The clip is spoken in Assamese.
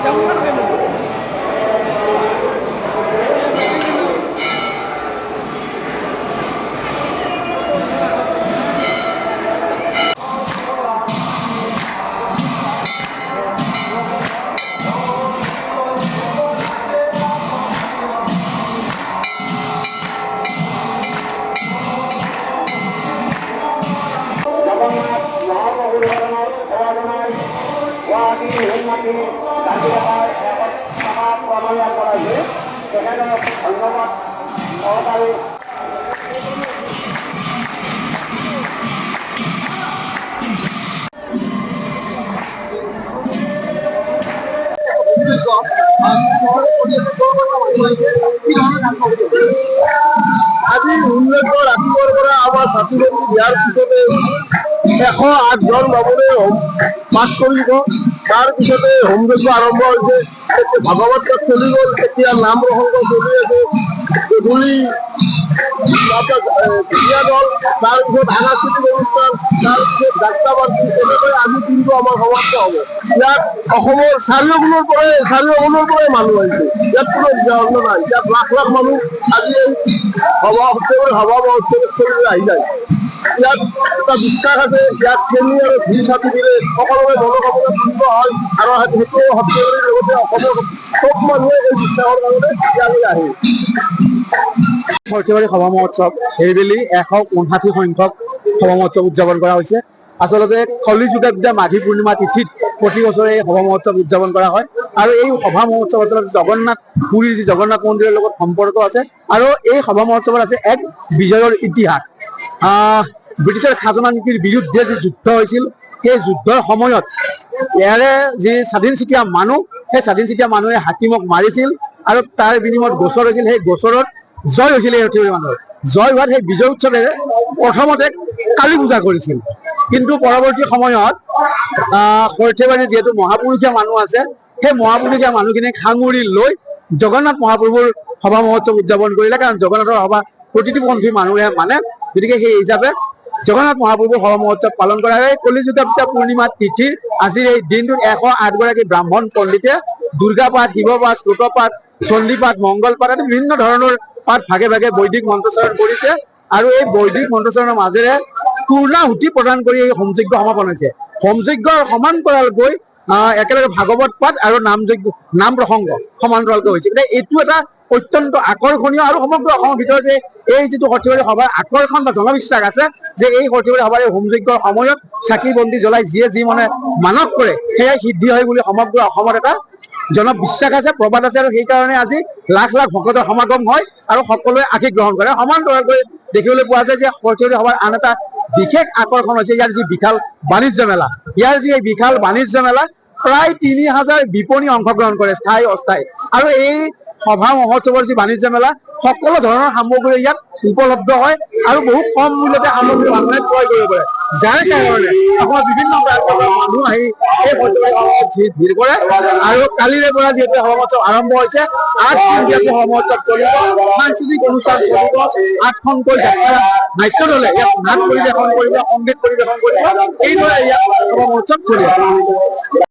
আজি উল্লেখ ৰাতিপুৱাৰ পৰা আমাৰ ছাত্ৰীবন্দী দিয়াৰ পিছতে 108 জন বামুণে পাঠ কৰিব। তাৰ পিছতে হোমযজ্ঞ আৰম্ভ হৈছে। ভাগৱত পাঠ চলি গ'ল, এতিয়া নাম প্ৰসংগ চলি আছে। গধূলি ক্ৰীড়া দল, তাৰপিছত সাংস্কৃতিক অনুষ্ঠান, তাৰপিছত যাত্ৰা পাৰ্টি, এনেকৈ আজি দিনটো আমাৰ সমাপ্ত হ'ব। ইয়াত অসমৰ চাৰিওগুণৰ পৰাই মানুহ আহিছে। ইয়াত কোনো বিজাৰণ্য নাই। ইয়াত লাখ লাখ মানুহ আজি এই সভা মহোৎসৱত আহি যায়। ইয়াত এটা বিশ্বাস আছে, ইয়াত চেনি আৰু ঘি চাটি দিলে সকলোৰে মনোকামনা পূৰ্ণ হয় আৰু সেইটো সত্য লগতে অসমৰ চব মানুহে এই বিশ্বাসৰ কাৰণে ইয়ালৈ আহে। সৰ্থেবাৰী সভা মহোৎসৱ এইবেলি 159 সংখ্যক সভা মহোৎসৱ উদযাপন কৰা হৈছে। আচলতে কলিযুগা মাঘী পূৰ্ণিমা তিথিত প্ৰতি বছৰে এই সভা মহোৎসৱ উদযাপন কৰা হয় আৰু এই সভা মহোৎসৱ আচলতে জগন্নাথ পুৰীৰ যি জগন্নাথ মন্দিৰৰ লগত সম্পৰ্ক আছে আৰু এই সভা মহোৎসৱত আছে এক বিজয়ৰ ইতিহাস। ব্ৰিটিছৰ খাজনা নীতিৰ বিৰুদ্ধে যি যুদ্ধ হৈছিল, সেই যুদ্ধৰ সময়ত ইয়াৰে যি স্বাধীন চিতিয়া মানুহ, সেই স্বাধীন চিতিয়া মানুহে হাকিমক মাৰিছিল আৰু তাৰ বিনিময়ত গোচৰ হৈছিল। সেই গোচৰত জয় হৈছিল এই সৰ্থেবাৰী মানুহৰ। জয় হোৱাত সেই বিজয় উৎসৱে প্ৰথমতে কালী পূজা কৰিছিল, কিন্তু পৰৱৰ্তী সময়ত সৰ্থেবাৰী যিহেতু মহাপুৰুষীয়া মানুহ আছে, সেই মহাপুৰুষীয়া মানুহখিনিক সাঙুৰি লৈ জগন্নাথ মহাপ্ৰভুৰ সভা মহোৎসৱ উদযাপন কৰিলে। কাৰণ জগন্নাথৰ সভা প্ৰতিটো পন্থী মানুহে মানে, গতিকে সেই হিচাপে জগন্নাথ মহাপ্ৰভুৰ সভা মহোৎসৱ পালন কৰা হয়। কলিযুগা পূৰ্ণিমা তিথিৰ আজিৰ এই দিনটোত 108 গৰাকী ব্ৰাহ্মণ পণ্ডিতে দুৰ্গা পাঠ, শিৱ পাঠ, শ্লোক পাঠ, চণ্ডী পাঠ, মংগল পাঠ আদি বিভিন্ন ধৰণৰ পাঠ ভাগে ভাগে বৈদিক মন্ত্ৰচৰণ কৰিছে আৰু এই বৈদিক মন্ত্ৰচৰণৰ মাজেৰে পূৰ্ণাহুতি প্ৰদান কৰি এই হোমযজ্ঞ সমাপন হৈছে। হোমযজ্ঞৰ সমান্তৰালকৈ একেলগে ভাগৱত পাঠ আৰু নাম প্ৰসংগ সমান্তৰালকৈ হৈছে। গতিকে এইটো এটা অত্যন্ত আকৰ্ষণীয় আৰু সমগ্ৰ অসমৰ ভিতৰতে এই যিটো সৰ্থেবাৰী সভাৰ আকৰ্ষণ বা জনবিশ্বাস আছে যে এই সৰ্থেবাৰী সভাৰ এই হোমযজ্ঞৰ সময়ত চাকি বন্তি জ্বলাই যিয়ে যি মানে মানস কৰে সেয়াই সিদ্ধি হয় বুলি সমগ্ৰ অসমত এটা জনবিশ্বাস আছে, প্ৰবাদ আছে আৰু সেইকাৰণে আজি লাখ লাখ ভকতৰ সমাগম হয় আৰু সকলোৱে আশীষ গ্ৰহণ কৰে। সমান্তৰালকৈ দেখিবলৈ পোৱা যায় যে সৰ্থেবাৰী সভাৰ আন এটা বিশেষ আকৰ্ষণ হৈছে ইয়াৰ যি বিশাল বাণিজ্য মেলা। ইয়াৰ যি এই বিশাল বাণিজ্য মেলা প্ৰায় 3000 বিপণী অংশগ্ৰহণ কৰে, স্থায়ী অস্থায়ী। আৰু এই সভা মহোৎসৱৰ যি বাণিজ্য মেলা, সকলো ধৰণৰ সামগ্ৰী ইয়াত উপলব্ধ হয় আৰু বহুত কম মূল্যতে সামগ্ৰী মানুহে ক্ৰয় কৰিব পাৰে, যাৰ কাৰণে অসমৰ বিভিন্ন প্ৰান্তৰ মানুহ আহি এই ভিৰ কৰে। আৰু কালিৰে পৰা যিহেতু সভা মহোৎসৱ আৰম্ভ হৈছে, 8 দিনীয়া সভা মহোৎসৱ চলিব, সাংস্কৃতিক অনুষ্ঠান চলিব, 8খনকৈ যাত্ৰা নাট্য দলে ইয়াত নাট পৰিৱেশন কৰিব, সংগীত পৰিৱেশন কৰিব, এইদৰে ইয়াত সভা মহোৎসৱ চলি আছে।